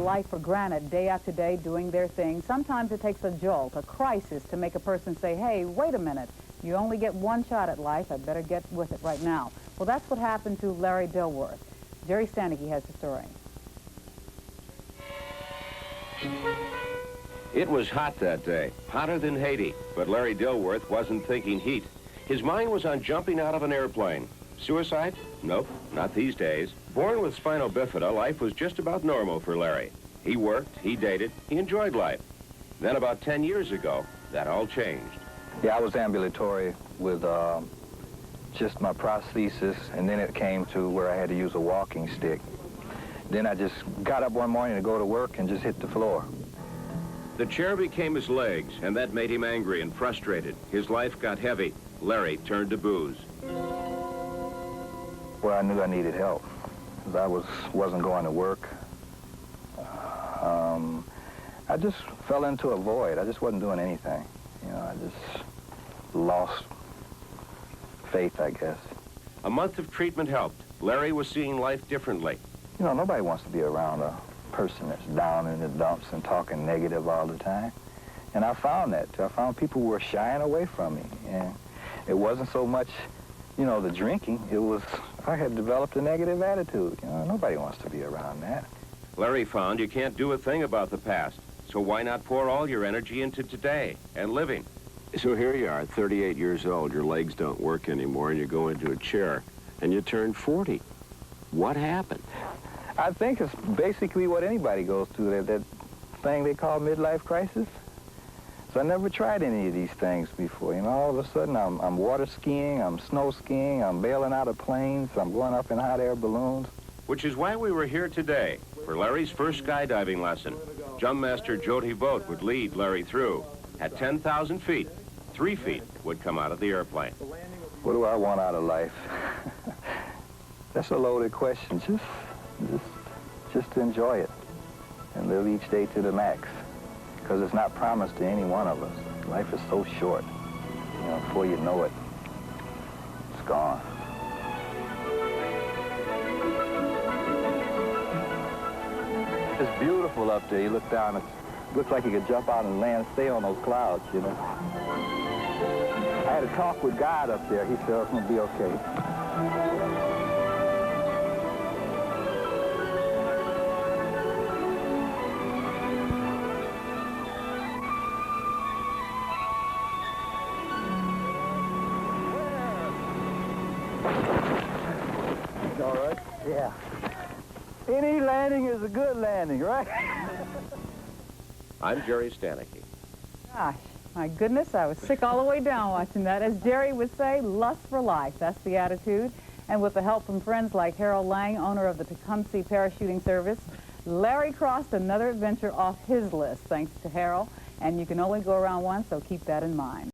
life for granted day after day, doing their thing. Sometimes it takes a jolt, a crisis, to make a person say, hey, wait a minute, you only get one shot at life, I'd better get with it right now. Well, that's what happened to Larry Dilworth. Jerry Stanicky has the story. It was hot that day, hotter than Haiti, but Larry Dilworth wasn't thinking heat. His mind was on jumping out of an airplane. Suicide? Nope, not these days. Born with spinal bifida, life was just about normal for Larry. He worked, he dated, he enjoyed life. Then about 10 years ago, that all changed. Yeah, I was ambulatory with just my prosthesis, and then it came to where I had to use a walking stick. Then I just got up one morning to go to work and just hit the floor. The chair became his legs, and that made him angry and frustrated. His life got heavy. Larry turned to booze. Well, I knew I needed help, because I wasn't going to work. I just fell into a void. I just wasn't doing anything. You know, I just lost faith, I guess. A month of treatment helped. Larry was seeing life differently. You know, nobody wants to be around a person that's down in the dumps and talking negative all the time. And I found that. I found people were shying away from me. And it wasn't so much, you know, the drinking. It was, I had developed a negative attitude. You know, nobody wants to be around that. Larry found you can't do a thing about the past. So why not pour all your energy into today and living? So here you are, 38 years old. Your legs don't work anymore, and you go into a chair, and you turn 40. What happened? I think it's basically what anybody goes through, that thing they call midlife crisis. So I never tried any of these things before. You know, all of a sudden I'm water skiing, I'm snow skiing, I'm bailing out of planes, I'm going up in hot air balloons. Which is why we were here today, for Larry's first skydiving lesson. Jumpmaster Jody Vogt would lead Larry through. At 10,000 feet, 3 feet would come out of the airplane. What do I want out of life? That's a loaded question. Just to enjoy it and live each day to the max, because it's not promised to any one of us. Life is so short. You know, before you know it, it's gone. It's beautiful up there. You look down, it looks like you could jump out and land, stay on those clouds, you know. I had a talk with God up there. He said, oh, it's going to be okay. All right? Yeah. Any landing is a good landing, right? I'm Jerry Stanicky. Gosh, my goodness, I was sick all the way down watching that. As Jerry would say, lust for life. That's the attitude. And with the help from friends like Harold Lang, owner of the Tecumseh Parachuting Service, Larry crossed another adventure off his list, thanks to Harold. And you can only go around once, so keep that in mind.